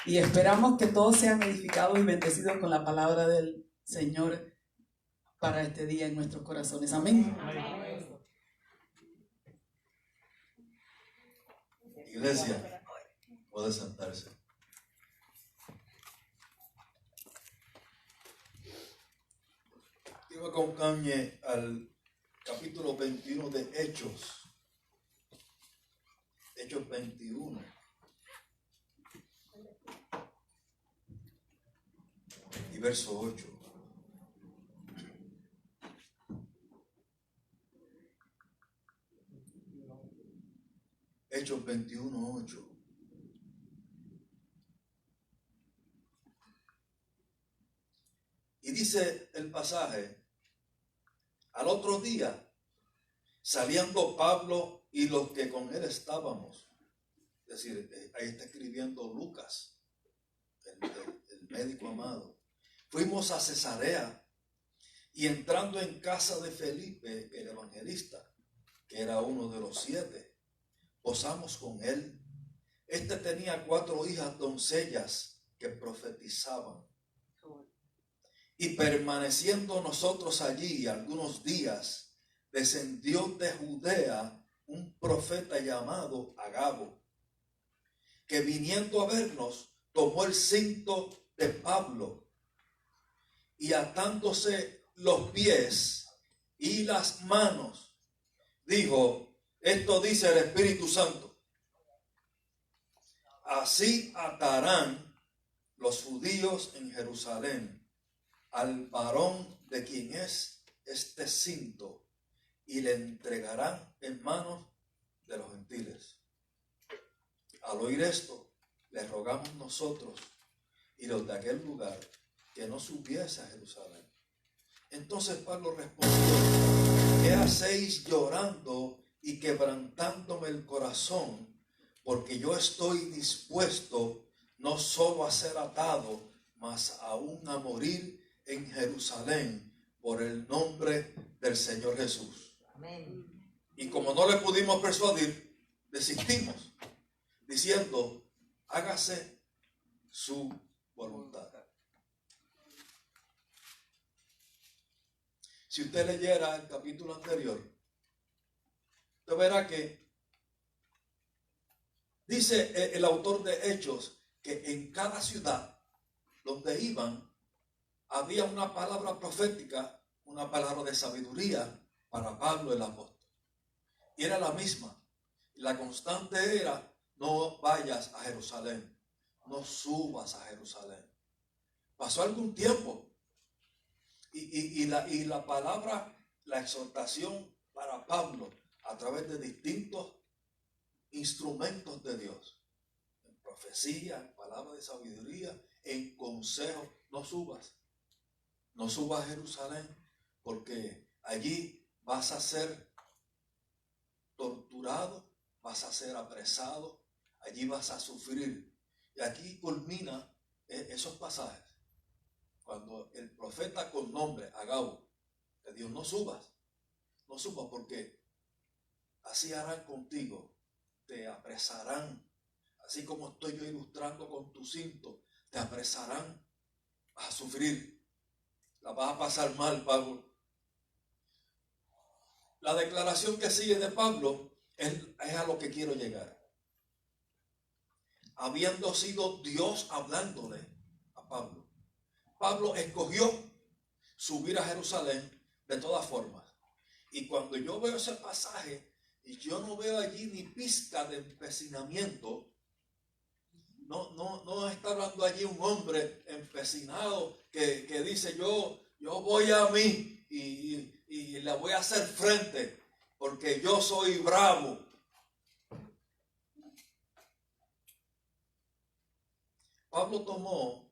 Y esperamos que todos sean edificados y bendecidos con la palabra del Señor para este día en nuestros corazones. Amén. Iglesia, puede sentarse. Quiero que acompañe al capítulo 21 de Hechos. Hechos 21. Y verso 8. Hechos 21, 8. Y dice el pasaje: al otro día, saliendo Pablo y los que con él estábamos, es decir, ahí está escribiendo Lucas, el médico amado, fuimos a Cesarea, y entrando en casa de Felipe, el evangelista, que era uno de los 7, posamos con él. Este tenía 4 hijas doncellas que profetizaban. Y permaneciendo nosotros allí algunos días, descendió de Judea un profeta llamado Agabo, que viniendo a vernos, tomó el cinto de Pablo y atándose los pies y las manos, dijo: esto dice el Espíritu Santo, así atarán los judíos en Jerusalén al varón de quien es este cinto, y le entregarán en manos de los gentiles. Al oír esto, le rogamos nosotros y los de aquel lugar que no subiese a Jerusalén. Entonces Pablo respondió: ¿qué hacéis llorando y quebrantándome el corazón? Porque yo estoy dispuesto no solo a ser atado, mas aún a morir en Jerusalén por el nombre del Señor Jesús. Amén. Y como no le pudimos persuadir, desistimos, diciendo: hágase su voluntad. Si usted leyera el capítulo anterior, usted verá que dice el autor de Hechos que en cada ciudad donde iban había una palabra profética, una palabra de sabiduría para Pablo el apóstol. Y era la misma. La constante era: no vayas a Jerusalén, no subas a Jerusalén. Pasó algún tiempo y la palabra, la exhortación para Pablo a través de distintos instrumentos de Dios, en profecía, en palabra de sabiduría, en consejo: no subas a Jerusalén, porque allí vas a ser torturado, vas a ser apresado, allí vas a sufrir. Y aquí culmina esos pasajes, cuando el profeta con nombre Agabo le dijo: no subas porque así harán contigo, te apresarán, así como estoy yo ilustrando con tu cinto, te apresarán, vas a sufrir, la vas a pasar mal, Pablo. La declaración que sigue de Pablo es a lo que quiero llegar. Habiendo sido Dios hablándole a Pablo, Pablo escogió subir a Jerusalén de todas formas. Y cuando yo veo ese pasaje y yo no veo allí ni pizca de empecinamiento, no está hablando allí un hombre empecinado que dice: yo voy a mí y le voy a hacer frente porque yo soy bravo. Pablo tomó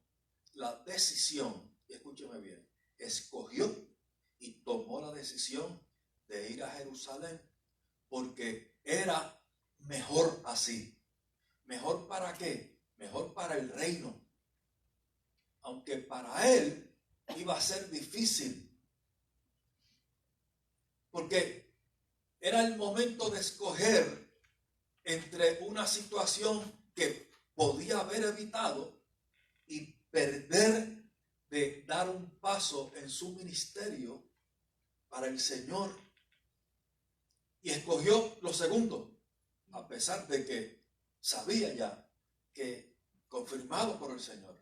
la decisión, y escúcheme bien, escogió y tomó la decisión de ir a Jerusalén porque era mejor así. ¿Mejor para qué? Mejor para el reino. Aunque para él iba a ser difícil, porque era el momento de escoger entre una situación que podía haber evitado y perder de dar un paso en su ministerio para el Señor. Y escogió lo segundo, a pesar de que sabía ya que, confirmado por el Señor,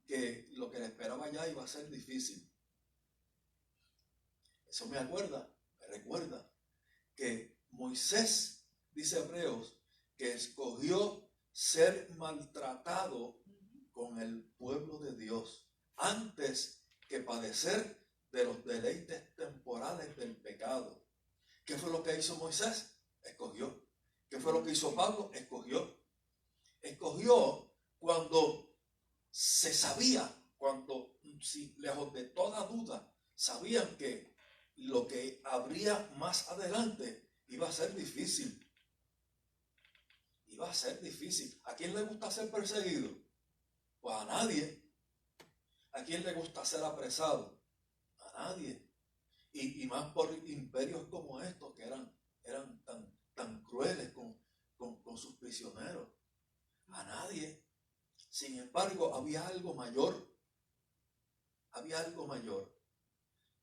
que lo que le esperaba ya iba a ser difícil. Eso me recuerda que Moisés, dice Hebreos, que escogió ser maltratado con el pueblo de Dios antes que padecer de los deleites temporales del pecado. ¿Qué fue lo que hizo Moisés? Escogió. ¿Qué fue lo que hizo Pablo? Escogió. Escogió cuando se sabía, cuando, si, lejos de toda duda, sabían que lo que habría más adelante iba a ser difícil. Iba a ser difícil. ¿A quién le gusta ser perseguido? Pues a nadie. ¿A quién le gusta ser apresado? A nadie. Y más por imperios como estos que eran tan crueles con sus prisioneros. A nadie. Sin embargo, había algo mayor. Había algo mayor.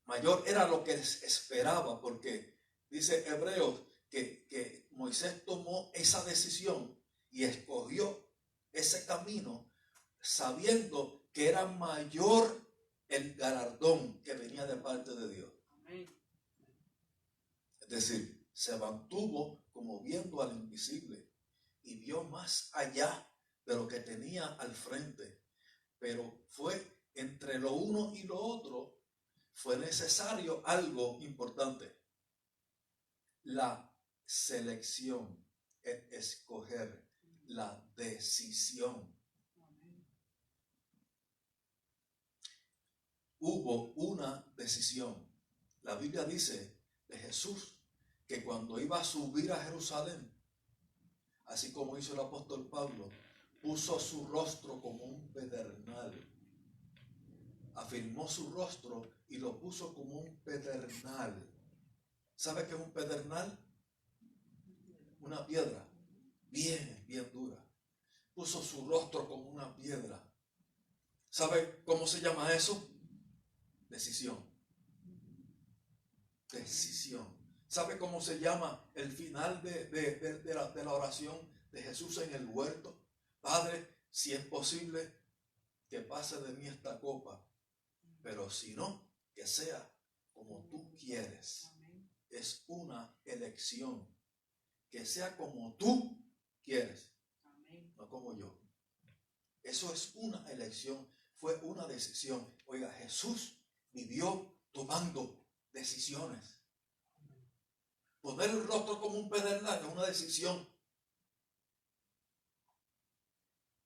Mayor era lo que les esperaba, porque dice Hebreos que Moisés tomó esa decisión y escogió ese camino sabiendo que era mayor el galardón que venía de parte de Dios. Es decir, se mantuvo como viendo al invisible y vio más allá de lo que tenía al frente. Pero fue entre lo uno y lo otro, fue necesario algo importante: la selección, el escoger, la decisión. Hubo una decisión. La Biblia dice de Jesús que cuando iba a subir a Jerusalén, así como hizo el apóstol Pablo, puso su rostro como un pedernal. Afirmó su rostro y lo puso como un pedernal. ¿Sabe qué es un pedernal? Una piedra bien dura. Puso su rostro como una piedra. ¿Sabe cómo se llama eso? Decisión. Decisión. ¿Sabe cómo se llama el final de la oración de Jesús en el huerto? Padre, si es posible, que pase de mí esta copa, pero si no, que sea como tú quieres. Es una elección. Que sea como tú quieres, no como yo. Eso es una elección, fue una decisión. Oiga, Jesús vivió tomando decisiones. Poner el rostro como un pedernal es una decisión.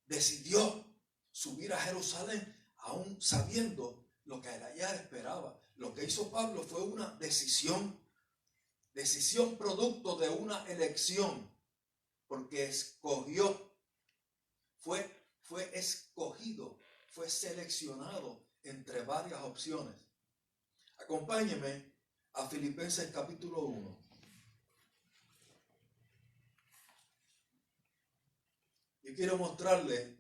Decidió subir a Jerusalén aún sabiendo lo que allá esperaba. Lo que hizo Pablo fue una decisión. Decisión producto de una elección. Porque escogió. Fue escogido. Fue seleccionado entre varias opciones. Acompáñeme a Filipenses capítulo 1. Y quiero mostrarle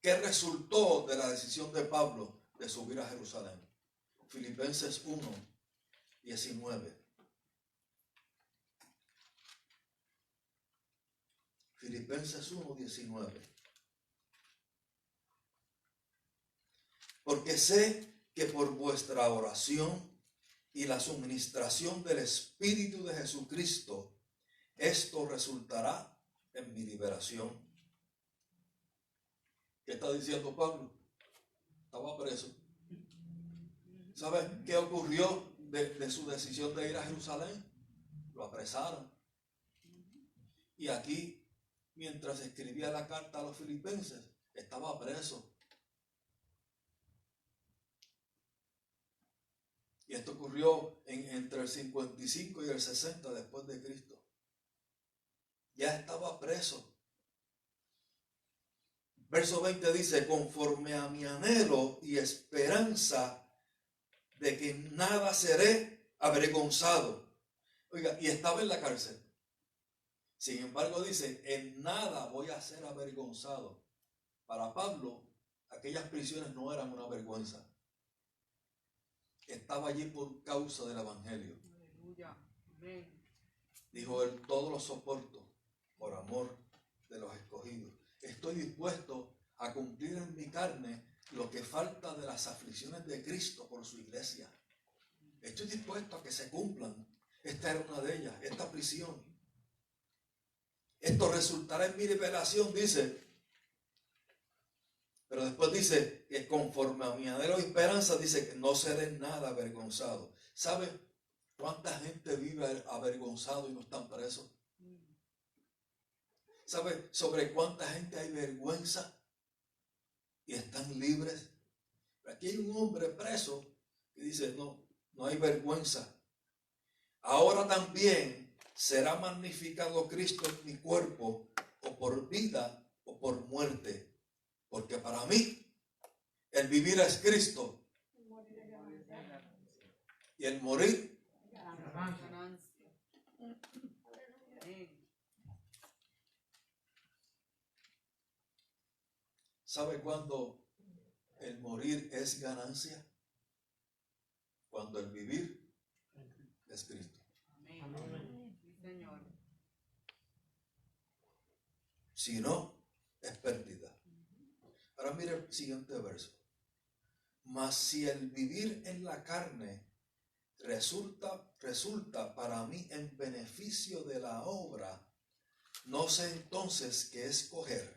qué resultó de la decisión de Pablo de subir a Jerusalén. Filipenses 1, 19. Filipenses 1, 19. Porque sé que por vuestra oración y la suministración del Espíritu de Jesucristo, esto resultará en mi liberación. ¿Qué está diciendo Pablo? Estaba preso. ¿Sabes qué ocurrió de su decisión de ir a Jerusalén? Lo apresaron. Y aquí, mientras escribía la carta a los filipenses, estaba preso. Y esto ocurrió entre el 55 y el 60 después de Cristo. Ya estaba preso. Verso 20 dice: conforme a mi anhelo y esperanza de que nada seré avergonzado. Oiga, y estaba en la cárcel. Sin embargo dice: en nada voy a ser avergonzado. Para Pablo, aquellas prisiones no eran una vergüenza. Estaba allí por causa del evangelio. Aleluya. Amén. Dijo él, todo lo soporto por amor de los escogidos. Estoy dispuesto a cumplir en mi carne lo que falta de las aflicciones de Cristo por su iglesia. Estoy dispuesto a que se cumplan. Esta era una de ellas, esta prisión. Esto resultará en mi liberación, dice. Pero después dice que conforme a mi anhelo y esperanza, dice que no seré nada avergonzado. ¿Sabe cuánta gente vive avergonzado y no están presos? ¿Sabe sobre cuánta gente hay vergüenza y están libres? Aquí hay un hombre preso que dice, no hay vergüenza. Ahora también será magnificado Cristo en mi cuerpo, o por vida o por muerte. Porque para mí el vivir es Cristo y el morir Ganancia. ¿Sabe cuándo el morir es ganancia? Cuando el vivir es Cristo. Amén. Sí, Señor. Si no, es pérdida. Ahora mire el siguiente verso. Mas si el vivir en la carne resulta para mí en beneficio de la obra, no sé entonces qué escoger.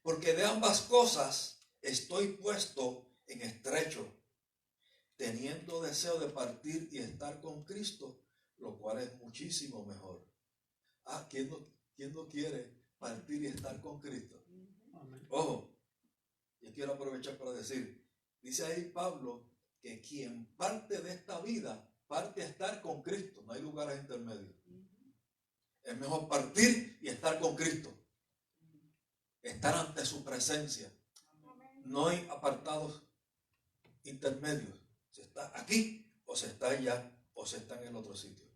Porque de ambas cosas estoy puesto en estrecho, teniendo deseo de partir y estar con Cristo, lo cual es muchísimo mejor. ¿Quién no quiere partir y estar con Cristo? Ojo, yo quiero aprovechar para decir, dice ahí Pablo, que quien parte de esta vida, parte a estar con Cristo, no hay lugares intermedios. Es mejor partir y estar con Cristo. Estar ante su presencia. No hay apartados intermedios. Se está aquí, o se está allá, o se está en el otro sitio.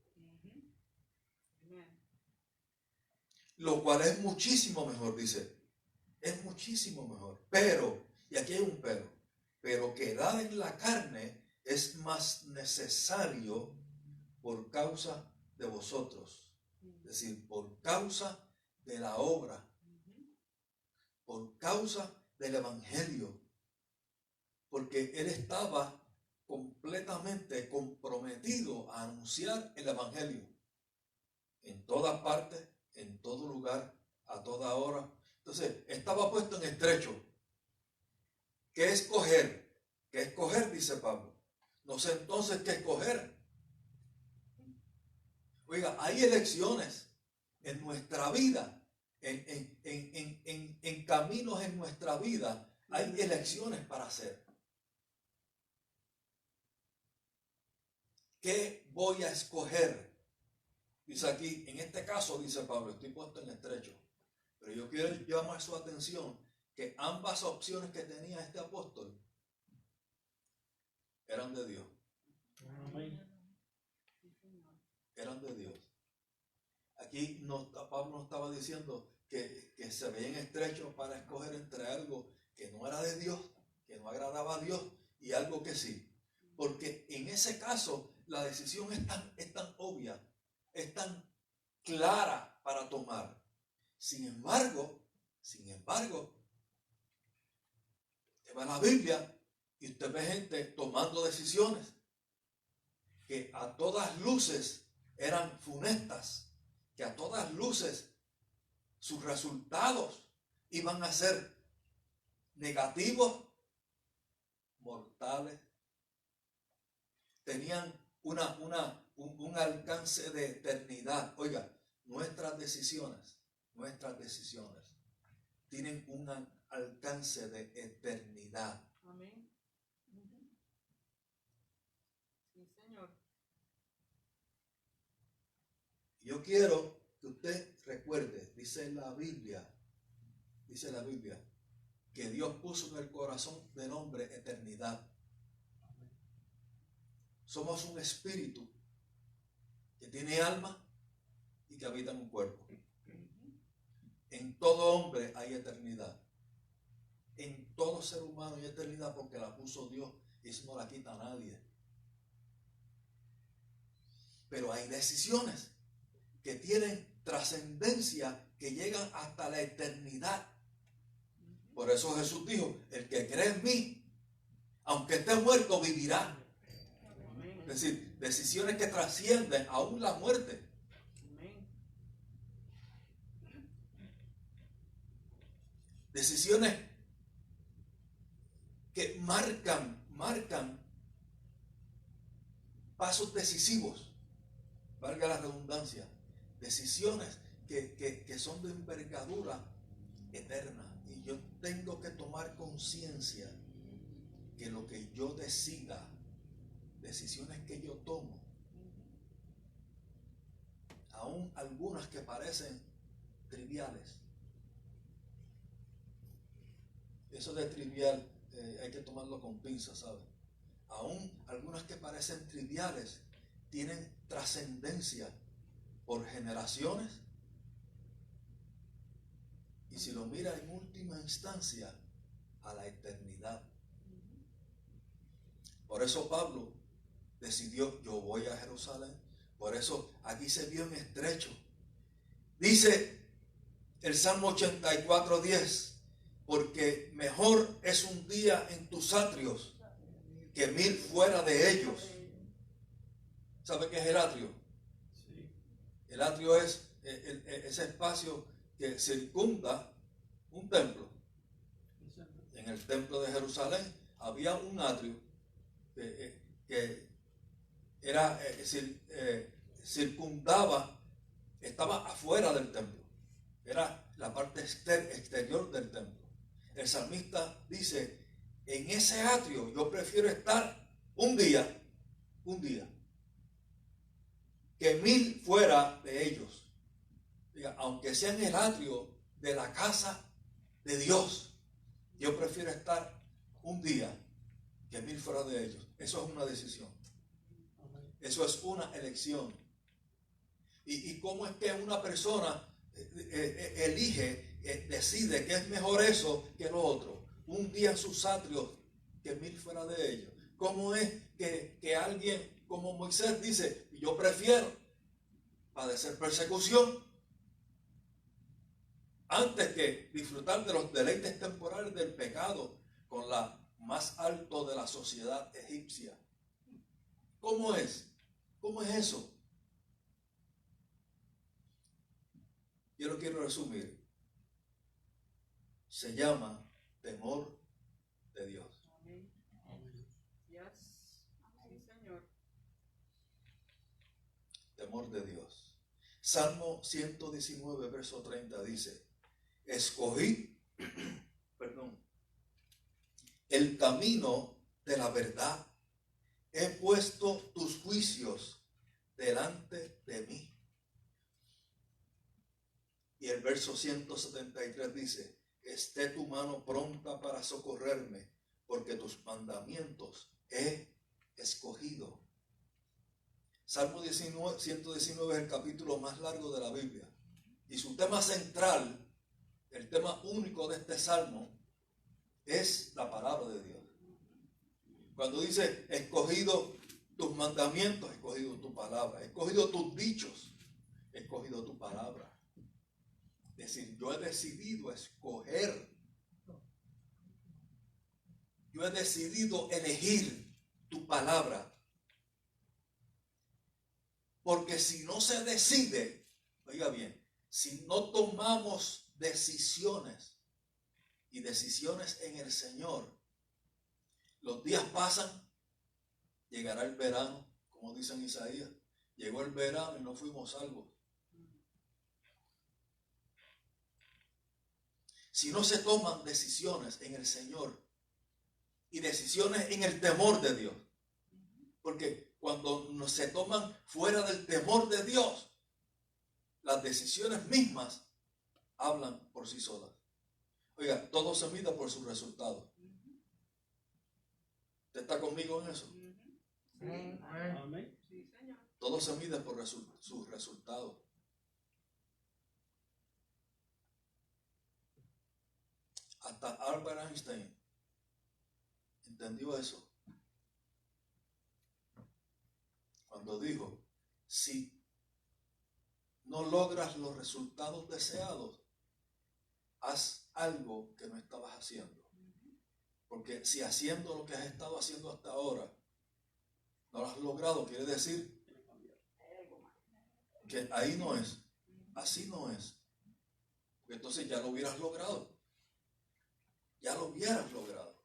Lo cual es muchísimo mejor, dice. Es muchísimo mejor. Pero, y aquí hay un pero quedar en la carne es más necesario por causa de vosotros. Es decir, por causa de la obra. Por causa del evangelio. Porque él estaba completamente comprometido a anunciar el evangelio. En todas partes, en todo lugar, a toda hora. Entonces, estaba puesto en estrecho. ¿Qué escoger? ¿Qué escoger? Dice Pablo. No sé entonces qué escoger. Oiga, hay elecciones en nuestra vida. En caminos en nuestra vida hay elecciones para hacer. ¿Qué voy a escoger? Dice aquí, en este caso, dice Pablo, estoy puesto en estrecho. Pero yo quiero llamar su atención que ambas opciones que tenía este apóstol eran de Dios. Eran de Dios. Aquí Pablo no estaba diciendo que se veían estrechos para escoger entre algo que no era de Dios, que no agradaba a Dios, y algo que sí. Porque en ese caso la decisión es tan obvia, es tan clara para tomar. Sin embargo, usted va a la Biblia y usted ve gente tomando decisiones que a todas luces eran funestas, que a todas luces sus resultados iban a ser negativos, mortales. Tenían un alcance de eternidad. Oiga, nuestras decisiones tienen un alcance de eternidad. Amén. Sí, Señor. Yo quiero que usted recuerde, dice la Biblia, que Dios puso en el corazón del hombre eternidad. Somos un espíritu que tiene alma y que habita en un cuerpo. En todo hombre hay eternidad. En todo ser humano hay eternidad porque la puso Dios y eso no la quita a nadie. Pero hay decisiones que tienen trascendencia, que llegan hasta la eternidad. Por eso Jesús dijo, el que cree en mí, aunque esté muerto, vivirá. Es decir, decisiones que trascienden aún la muerte. Decisiones que marcan pasos decisivos, valga la redundancia, decisiones que son de envergadura eterna. Y yo tengo que tomar conciencia que lo que yo decida, decisiones que yo tomo, aún algunas que parecen triviales. Eso de trivial hay que tomarlo con pinzas, ¿sabes? Aún algunas que parecen triviales tienen trascendencia por generaciones y si lo mira en última instancia a la eternidad. Por eso Pablo decidió, yo voy a Jerusalén. Por eso aquí se vio en estrecho. Dice el Salmo 84:10, porque mejor es un día en tus atrios que 1000 fuera de ellos. ¿Sabe qué es el atrio? Sí. El atrio es ese espacio que circunda un templo. En el templo de Jerusalén había un atrio que era circundaba, estaba afuera del templo. Era la parte exterior del templo. El salmista dice, en ese atrio yo prefiero estar un día, que 1000 fuera de ellos. Diga, aunque sea en el atrio de la casa de Dios, yo prefiero estar un día que 1000 fuera de ellos. Eso es una decisión. Eso es una elección. ¿Y cómo es que una persona elige, decide que es mejor eso que lo otro? Un día en sus atrios que 1000 fuera de ellos. ¿Cómo es que alguien como Moisés dice, yo prefiero padecer persecución antes que disfrutar de los deleites temporales del pecado con la más alto de la sociedad egipcia? ¿Cómo es? ¿Cómo es eso? Yo lo quiero resumir. Se llama temor de Dios. Amén. Yes. Sí, Señor. Temor de Dios. Salmo 119, verso 30 dice, escogí, el camino de la verdad. He puesto tus juicios delante de mí. Y el verso 173 dice, esté tu mano pronta para socorrerme, porque tus mandamientos he escogido. Salmo 119 es el capítulo más largo de la Biblia. Y su tema central, el tema único de este salmo, es la palabra de Dios. Cuando dice, he escogido tus mandamientos, he escogido tu palabra, he escogido tus dichos, he escogido tu palabra. Es decir, yo he decidido escoger, yo he decidido elegir tu palabra. Porque si no se decide, oiga bien, si no tomamos decisiones y decisiones en el Señor, los días pasan, llegará el verano, como dice en Isaías, llegó el verano y no fuimos salvos. Si no se toman decisiones en el Señor y decisiones en el temor de Dios, porque cuando se toman fuera del temor de Dios, las decisiones mismas hablan por sí solas. Oiga, todo se mide por sus resultados. ¿Usted está conmigo en eso? Amén. Sí, Señor. Todo se mide por sus resultados. Hasta Albert Einstein entendió eso. Cuando dijo, si no logras los resultados deseados, haz algo que no estabas haciendo. Porque si haciendo lo que has estado haciendo hasta ahora no lo has logrado, quiere decir que ahí no es, así no es. Porque entonces ya lo hubieras logrado. Ya lo hubieras logrado.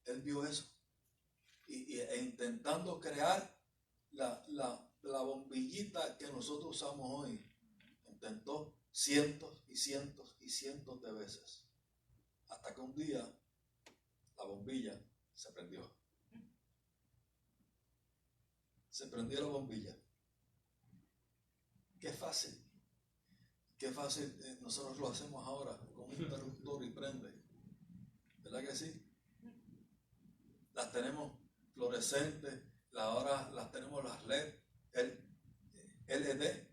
Él vio eso. E intentando crear la bombillita que nosotros usamos hoy, intentó cientos y cientos y cientos de veces. Hasta que un día la bombilla se prendió. Se prendió la bombilla. Qué fácil. Qué fácil, nosotros lo hacemos ahora con un interruptor y prende. ¿Verdad que sí? Las tenemos fluorescentes, ahora las tenemos las LED, LED,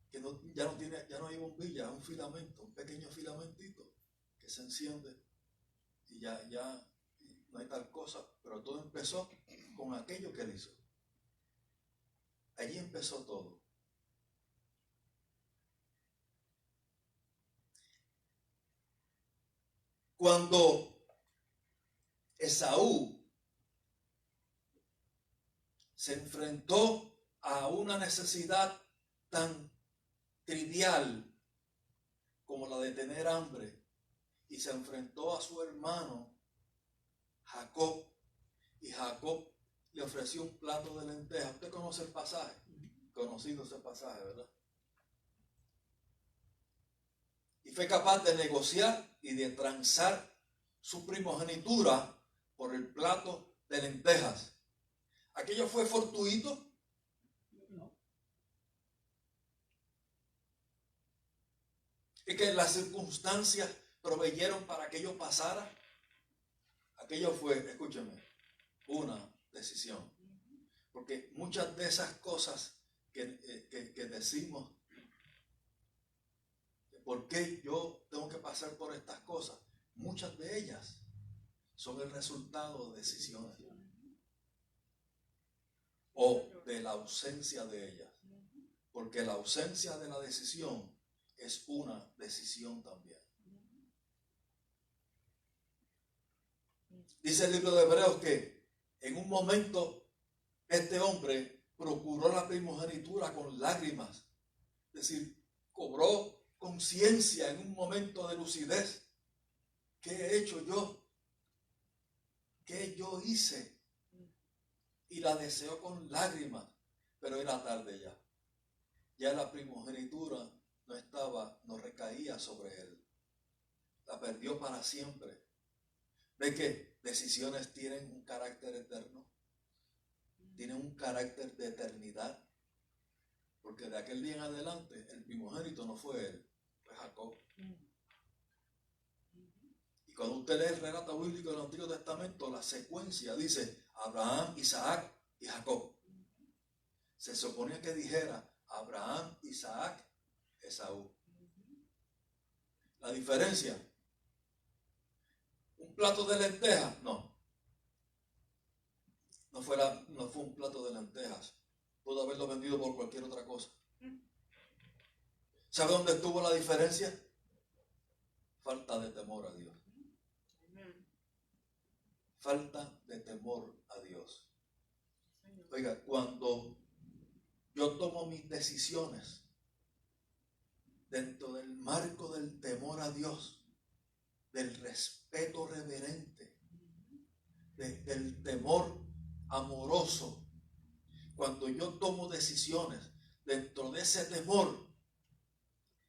que ya no hay bombilla, es un filamento, un pequeño filamentito que se enciende y ya no hay tal cosa, pero todo empezó con aquello que él hizo. Allí empezó todo. Cuando Esaú se enfrentó a una necesidad tan trivial como la de tener hambre y se enfrentó a su hermano Jacob, y Jacob le ofreció un plato de lentejas. ¿Usted conoce el pasaje? Conocido ese pasaje, ¿verdad? Y fue capaz de negociar y de transar su primogenitura por el plato de lentejas. ¿Aquello fue fortuito? No. ¿Y que las circunstancias proveyeron para que ello pasara? Aquello fue, escúcheme, una decisión. Porque muchas de esas cosas que decimos, ¿por qué yo tengo que pasar por estas cosas? Muchas de ellas son el resultado de decisiones o de la ausencia de ellas. Porque la ausencia de la decisión es una decisión también. Dice el libro de Hebreos que en un momento este hombre procuró la primogenitura con lágrimas. Es decir, cobró conciencia en un momento de lucidez. ¿Qué he hecho yo? ¿Qué yo hice? Y la deseó con lágrimas, pero era tarde ya. Ya la primogenitura no recaía sobre él. La perdió para siempre. ¿Ve que decisiones tienen un carácter eterno? Tienen un carácter de eternidad. Porque de aquel día en adelante, el primogénito no fue él, fue Jacob. Y cuando usted lee el relato bíblico del Antiguo Testamento, la secuencia dice Abraham, Isaac y Jacob. Se suponía que dijera Abraham, Isaac, Esaú. La diferencia, un plato de lentejas, no fue un plato de lentejas. Pudo haberlo vendido por cualquier otra cosa. ¿Sabe dónde estuvo la diferencia? Falta de temor a Dios. Falta de temor a Dios. Oiga, cuando yo tomo mis decisiones dentro del marco del temor a Dios, del respeto reverente, del temor amoroso, cuando yo tomo decisiones dentro de ese temor,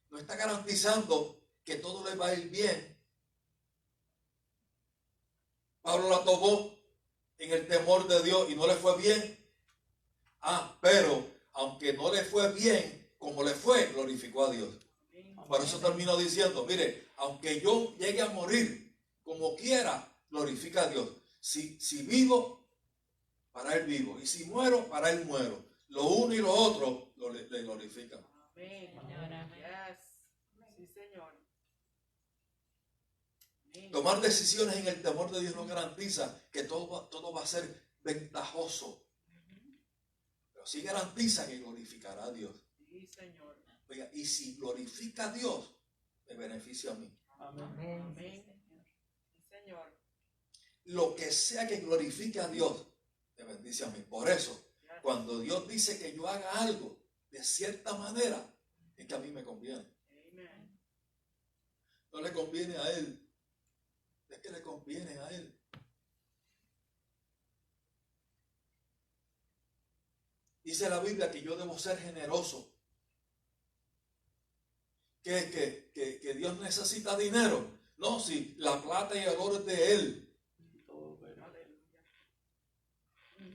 no está garantizando que todo le va a ir bien. Pablo la tomó en el temor de Dios y no le fue bien. Pero aunque no le fue bien, como le fue, glorificó a Dios. Por eso termino diciendo, mire, aunque yo llegue a morir como quiera, glorifica a Dios. Si vivo, para él vivo. Y si muero, para él muero. Lo uno y lo otro le glorifican. Amén. Señor, amén. Yes. Sí, Señor. Amén. Tomar decisiones en el temor de Dios no garantiza que todo va a ser ventajoso. Pero sí garantiza que glorificará a Dios. Sí, Señor. Oiga, y si glorifica a Dios, me beneficia a mí. Amén. Amén. Sí, Señor. Lo que sea que glorifique a Dios, me bendice a mí. Por eso, Yes. cuando Dios dice que yo haga algo de cierta manera, es que a mí me conviene. Amen. No le conviene a Él. Es que le conviene a Él. Dice la Biblia que yo debo ser generoso. Que Dios necesita dinero. No, si la plata y el oro es de Él. Aleluya.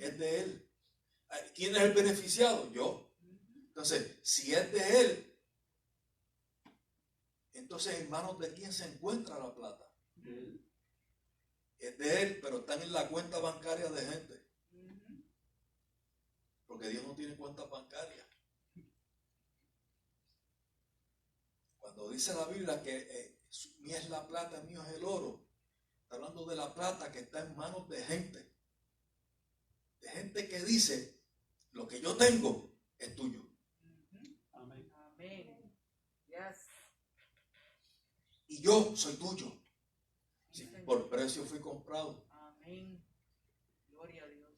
Es de Él. ¿Quién es el beneficiado? Yo. Entonces, si es de Él, entonces en manos de quién se encuentra la plata. Es de Él, pero están en la cuenta bancaria de gente. Porque Dios no tiene cuenta bancaria. Cuando dice la Biblia que mía es la plata, mío es el oro, está hablando de la plata que está en manos de gente. De gente que dice, lo que yo tengo es tuyo. Amén. Amén. Yes. Y yo soy tuyo. Sí, Sí, Señor. por precio fui comprado. Amén. Gloria a Dios.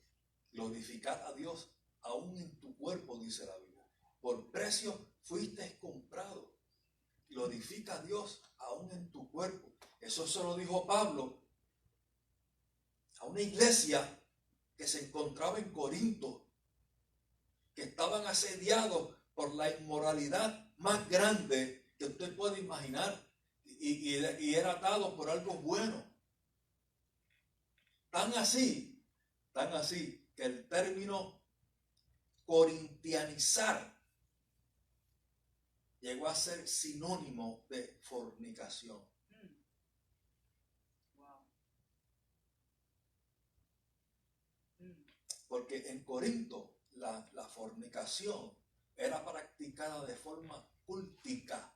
Glorificar a Dios aún en tu cuerpo, dice la Biblia. Por precio fuiste comprado. Glorifica a Dios aún en tu cuerpo. Eso se lo dijo Pablo a una iglesia que se encontraba en Corinto, que estaban asediados por la inmoralidad más grande que usted puede imaginar, y era atado por algo bueno. Tan así que el término corintianizar llegó a ser sinónimo de fornicación. Wow. Porque en Corinto la fornicación era practicada de forma cultica.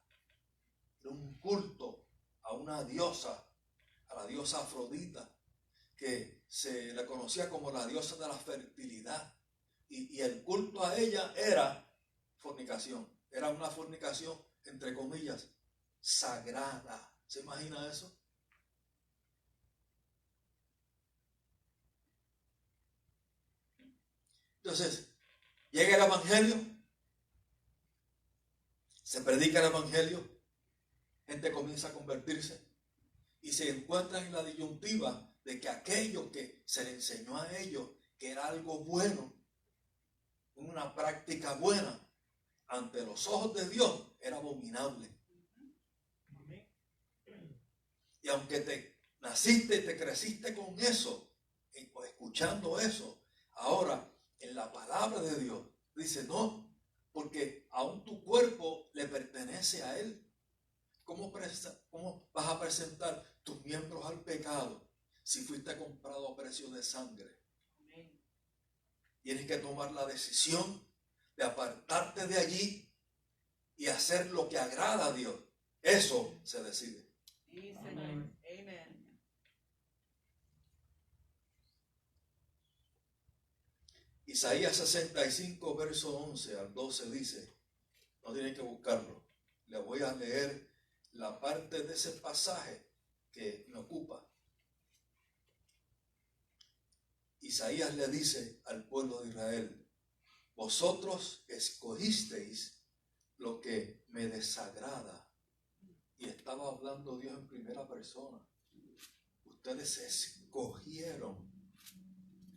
Era un culto a una diosa, a la diosa Afrodita, que se le conocía como la diosa de la fertilidad. Y el culto a ella era fornicación. Era una fornicación, entre comillas, sagrada. ¿Se imagina eso? Entonces, llega el evangelio, se predica el evangelio, gente comienza a convertirse y se encuentran en la disyuntiva de que aquello que se le enseñó a ellos, que era algo bueno, una práctica buena, ante los ojos de Dios era abominable. Amén. Y aunque te naciste y te creciste con eso, escuchando eso, ahora en la palabra de Dios dice no, porque aún tu cuerpo le pertenece a Él. ¿Cómo vas a presentar tus miembros al pecado si fuiste comprado a precio de sangre? Amén. Tienes que tomar la decisión de apartarte de allí y hacer lo que agrada a Dios. Eso se decide. Sí, Señor. Amén. Amén. Isaías 65, verso 11 al 12 dice, no tienen que buscarlo, le voy a leer la parte de ese pasaje que me ocupa. Isaías le dice al pueblo de Israel, vosotros escogisteis lo que me desagrada. Y estaba hablando Dios en primera persona. Ustedes escogieron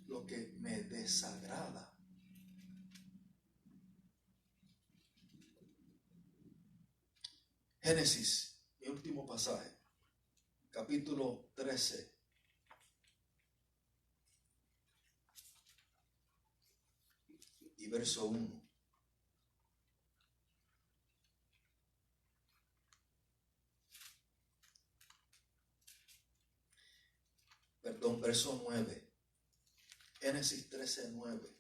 lo que me desagrada. Génesis, mi último pasaje, capítulo 13. Y verso 1. Perdón, verso 9. Génesis 13, 9.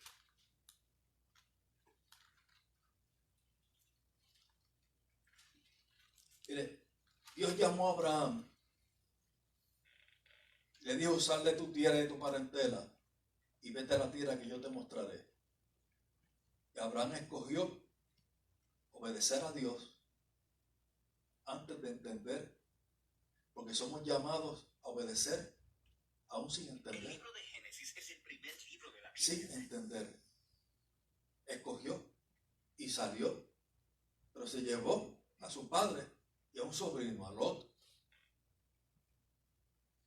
Mire, Dios llamó a Abraham, le dijo: sal de tu tierra y de tu parentela y vete a la tierra que yo te mostraré. Y Abraham escogió obedecer a Dios antes de entender, porque somos llamados a obedecer aún sin entender. El libro de Génesis es el primer libro de la Biblia. Sin entender. Escogió y salió, pero se llevó a su padre y a un sobrino, a Lot.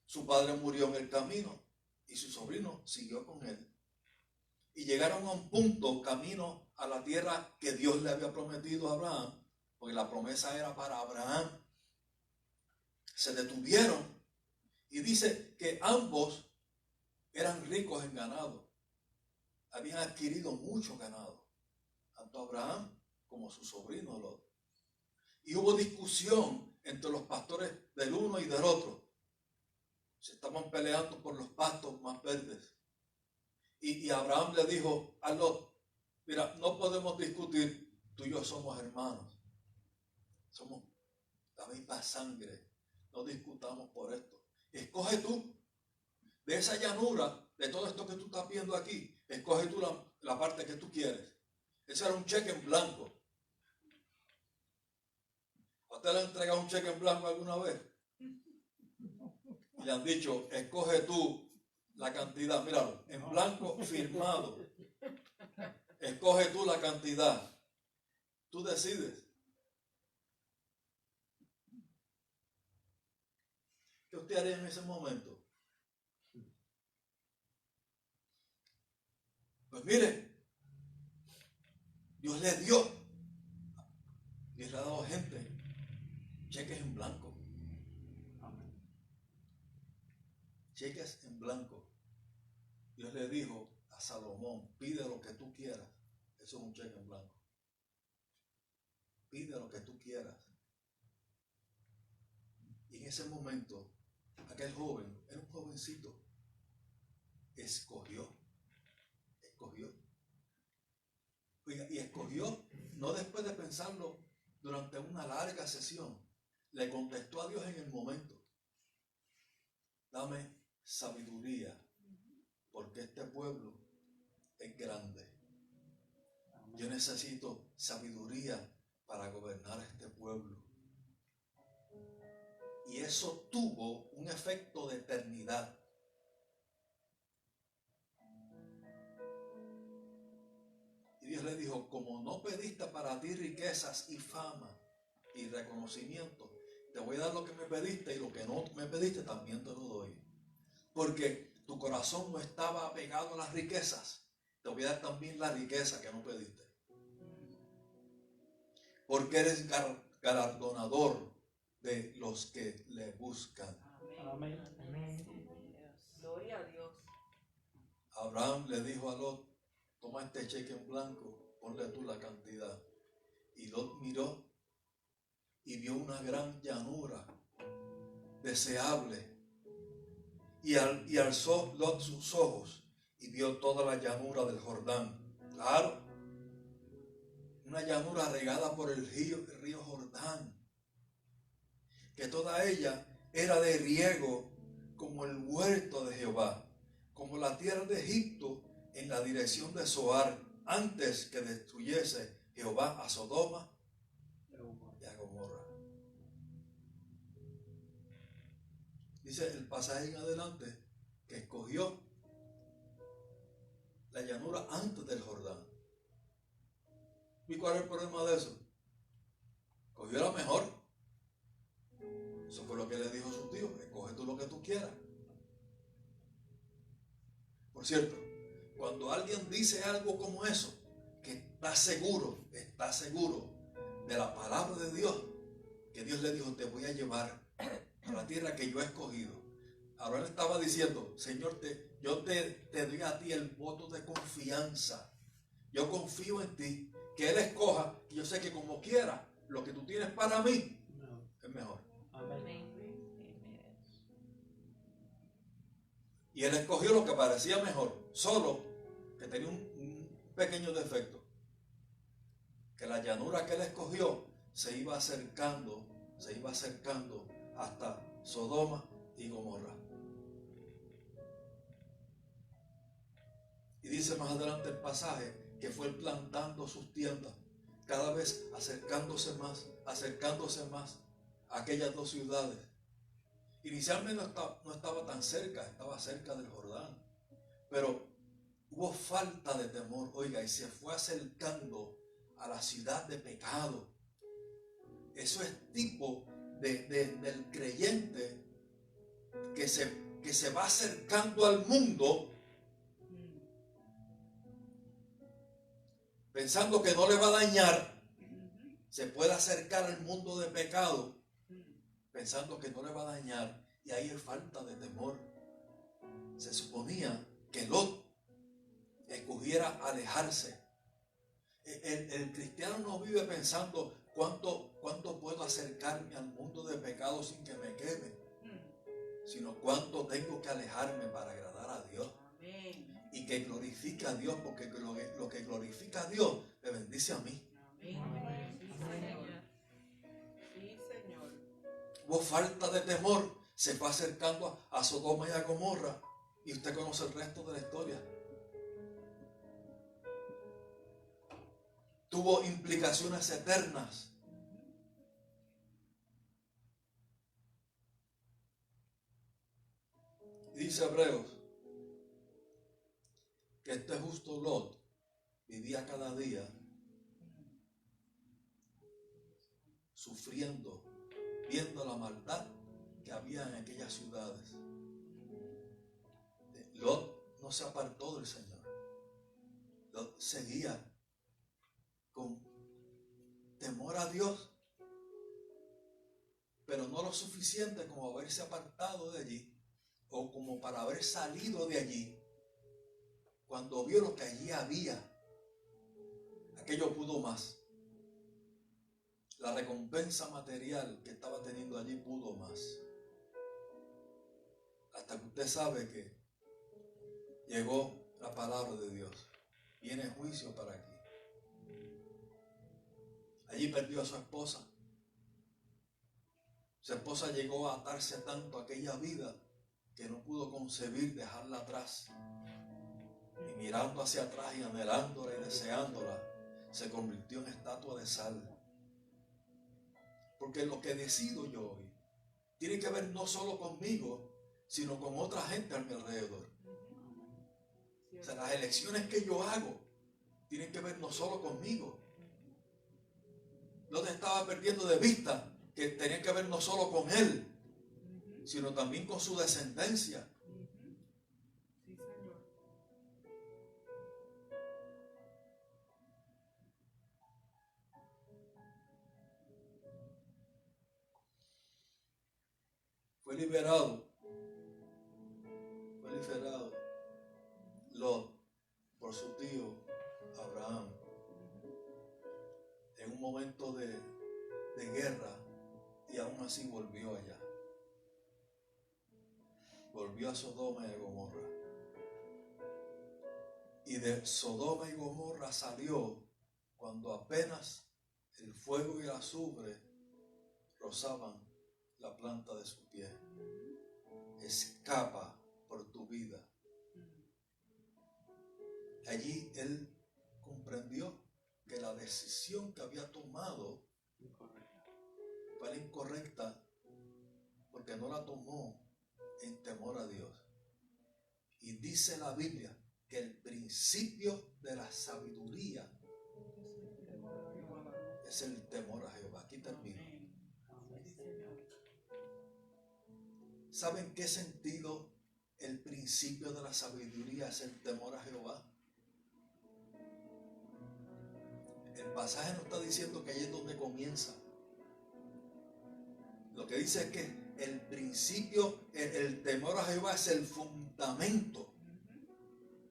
Su padre murió en el camino y su sobrino siguió con él. Y llegaron a un punto, camino a la tierra que Dios le había prometido a Abraham, porque la promesa era para Abraham. Se detuvieron y dice que ambos eran ricos en ganado. Habían adquirido mucho ganado, tanto Abraham como su sobrino Lot. Y hubo discusión entre los pastores del uno y del otro. Se estaban peleando por los pastos más verdes. Y Abraham le dijo a Lot: mira, no podemos discutir, tú y yo somos hermanos. Somos la misma sangre. No discutamos por esto. Escoge tú de esa llanura, de todo esto que tú estás viendo aquí. Escoge tú la parte que tú quieres. Ese era un cheque en blanco. ¿A usted le han entregado un cheque en blanco alguna vez? Y le han dicho: escoge tú la cantidad. Míralo, en blanco firmado. Escoge tú la cantidad. Tú decides. ¿Qué usted haría en ese momento? Pues mire, Dios le dio. Dios le ha dado gente cheques en blanco. Cheques en blanco. Dios le dijo a Salomón: pide lo que tú quieras. Eso es un cheque en blanco. Pide lo que tú quieras. Y en ese momento, aquel joven, era un jovencito, escogió. Y escogió no después de pensarlo durante una larga sesión. Le contestó a Dios en el momento: dame sabiduría, porque este pueblo es grande. Yo necesito sabiduría para gobernar este pueblo. Y eso tuvo un efecto de eternidad. Y Dios le dijo: como no pediste para ti riquezas y fama y reconocimiento, te voy a dar lo que me pediste, y lo que no me pediste también te lo doy. Porque tu corazón no estaba apegado a las riquezas, te voy a dar también la riqueza que no pediste. Porque eres galardonador de los que le buscan. Amén. Gloria a Dios. Abraham le dijo a Lot: toma este cheque en blanco, ponle tú la cantidad. Y Lot miró y vio una gran llanura deseable. Y alzó Lot sus ojos y vio toda la llanura del Jordán. Claro, una llanura regada por el río Jordán, que toda ella era de riego como el huerto de Jehová, como la tierra de Egipto en la dirección de Zoar, antes que destruyese Jehová a Sodoma y a Gomorra. Dice el pasaje en adelante que escogió la llanura antes del Jordán. ¿Y cuál es el problema de eso? Cogió la mejor. Eso fue lo que le dijo a su tío: escoge tú lo que tú quieras. Por cierto, cuando alguien dice algo como eso, que está seguro de la palabra de Dios, que Dios le dijo: te voy a llevar a la tierra que yo he escogido. Ahora él estaba diciendo: Señor, yo te doy a ti el voto de confianza. Yo confío en ti, que Él escoja, y yo sé que como quiera, lo que tú tienes para mí es mejor. Amén. Y Él escogió lo que parecía mejor, solo que tenía un pequeño defecto: que la llanura que Él escogió se iba acercando se iba acercando hasta Sodoma y Gomorra. Y dice más adelante el pasaje que fue plantando sus tiendas, cada vez acercándose más a aquellas dos ciudades. Inicialmente no estaba tan cerca, estaba cerca del Jordán, pero hubo falta de temor, oiga, y se fue acercando a la ciudad de pecado. Eso es tipo del creyente que se va acercando al mundo pensando que no le va a dañar. Se puede acercar al mundo de pecado pensando que no le va a dañar, y ahí hay falta de temor. Se suponía que Lot escogiera alejarse. El cristiano no vive pensando cuánto puedo acercarme al mundo de pecado sin que me queme, sino cuánto tengo que alejarme para agradar a Dios. Amén. Y que glorifique a Dios, porque lo que glorifica a Dios me bendice a mí. Amén. Sí, Señor. Sí, Señor. Hubo falta de temor, se fue acercando a Sodoma y a Gomorra, y usted conoce el resto de la historia. Tuvo implicaciones eternas. Dice Hebreos que este justo Lot vivía cada día sufriendo, viendo la maldad que había en aquellas ciudades. Lot no se apartó del Señor. Lot seguía con temor a Dios, pero no lo suficiente como haberse apartado de allí, o como para haber salido de allí. Cuando vio lo que allí había, aquello pudo más. La recompensa material que estaba teniendo allí pudo más. Hasta que usted sabe que llegó la palabra de Dios. Viene juicio para aquí. Allí perdió a su esposa. Su esposa llegó a atarse tanto a aquella vida que no pudo concebir dejarla atrás. Y mirando hacia atrás y anhelándola y deseándola, se convirtió en estatua de sal. Porque lo que decido yo hoy tiene que ver no solo conmigo, sino con otra gente a mi alrededor. O sea, las elecciones que yo hago tienen que ver no solo conmigo. Lot estaba perdiendo de vista que tenía que ver no solo con él, sino también con su descendencia. Sí, Señor. Fue liberado Lot por su tío Abraham en un momento de guerra, y aún así volvió allá. Volvió a Sodoma y Gomorra. Y de Sodoma y Gomorra salió cuando apenas el fuego y el azufre rozaban la planta de su pie. Escapa por tu vida. Allí él comprendió que la decisión que había tomado fue la incorrecta, porque no la tomó en temor a Dios. Y dice la Biblia que el principio de la sabiduría es el temor a Jehová. Aquí termino. ¿Saben qué sentido el principio de la sabiduría es el temor a Jehová? El pasaje no está diciendo que ahí es donde comienza. Lo que dice es que el principio, el temor a Jehová es el fundamento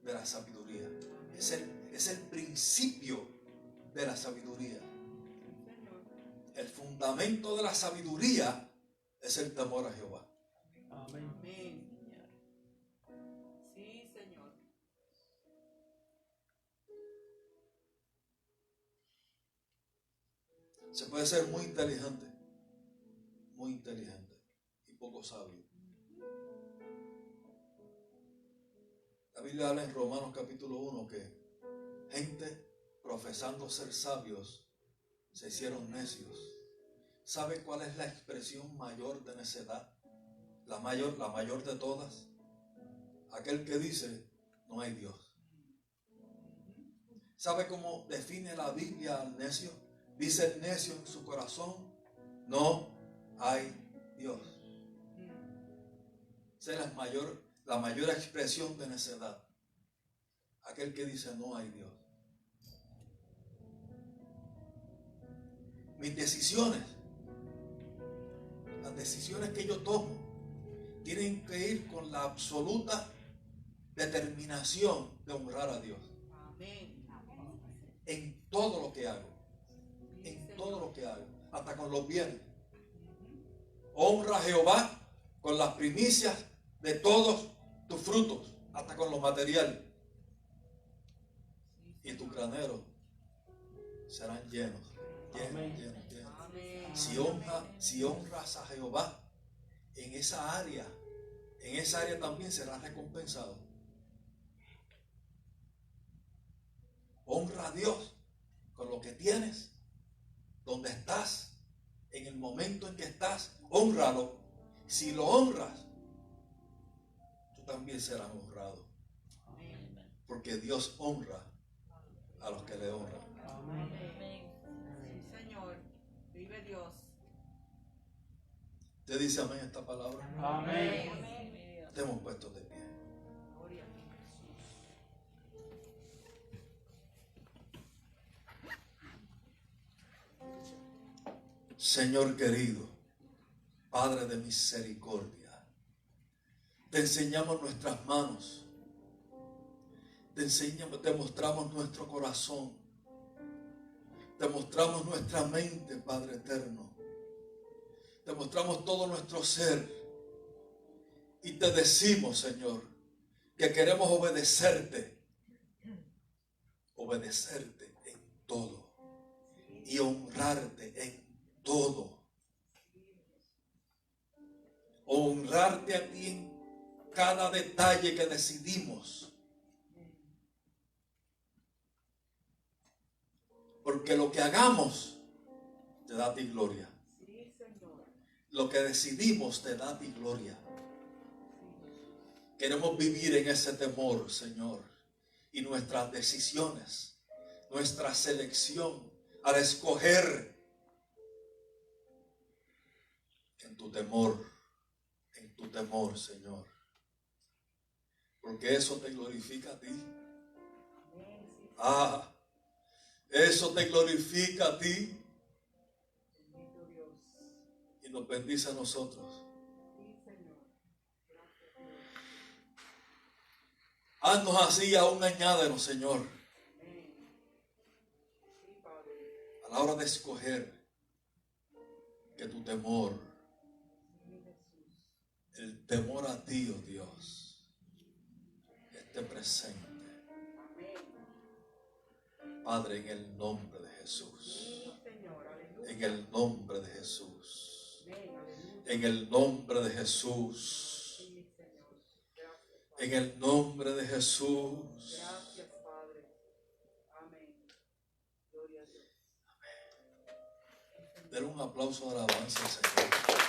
de la sabiduría. Es el principio de la sabiduría. El fundamento de la sabiduría es el temor a Jehová. Amén. Sí, Señor. Se puede ser muy inteligente, muy inteligentes y poco sabios. La Biblia habla en Romanos capítulo 1 que gente profesando ser sabios se hicieron necios. ¿Sabe cuál es la expresión mayor de necedad? La mayor de todas. Aquel que dice, no hay Dios. ¿Sabe cómo define la Biblia al necio? Dice el necio en su corazón, no hay Dios. Esa es la mayor expresión de necedad. Aquel que dice, no hay Dios. Mis decisiones, las decisiones que yo tomo, tienen que ir con la absoluta determinación de honrar a Dios. Amén. En todo lo que hago. En todo lo que hago. Hasta con los bienes. Honra a Jehová con las primicias de todos tus frutos. Hasta con lo material. Y tus graneros serán llenos. Llenos. Amén. Si honras a Jehová en esa área también serás recompensado. Honra a Dios con lo que tienes, donde estás, en el momento en que estás, hónralo. Si lo honras, tú también serás honrado. Porque Dios honra a los que le honran. Amén. Sí, Señor. Vive Dios. ¿Usted dice amén a esta palabra? Amén. Estemos puestos de pie. Gloria a ti, Jesús. Señor querido, Padre de misericordia, te enseñamos nuestras manos, te mostramos nuestro corazón, te mostramos nuestra mente, Padre eterno, te mostramos todo nuestro ser y te decimos, Señor, que queremos obedecerte en todo y honrarte en todo. Honrarte a ti en cada detalle que decidimos. Porque lo que hagamos te da a ti gloria. Sí, Señor. Lo que decidimos te da a ti gloria. Queremos vivir en ese temor, Señor. Y nuestras decisiones, nuestra selección al escoger en tu temor, Señor. Porque eso te glorifica a ti. Eso te glorifica a ti. Bendito Dios. Y nos bendice a nosotros. Sí, Señor. Gracias, Dios. Haznos así, aún añádenos, Señor. Amén. Sí, Padre. A la hora de escoger, que tu temor, Sí, Jesús. el temor a ti, oh Dios, esté presente. Amén. Padre, en el nombre de Jesús. Sí, Señor. Aleluya. En el nombre de Jesús. Amén. Aleluya. En el nombre de Jesús. Sí, Señor. Gracias, Padre. En el nombre de Jesús. Gracias, Padre. Amén. Gloria a Dios. Denle un aplauso de alabanza al Señor.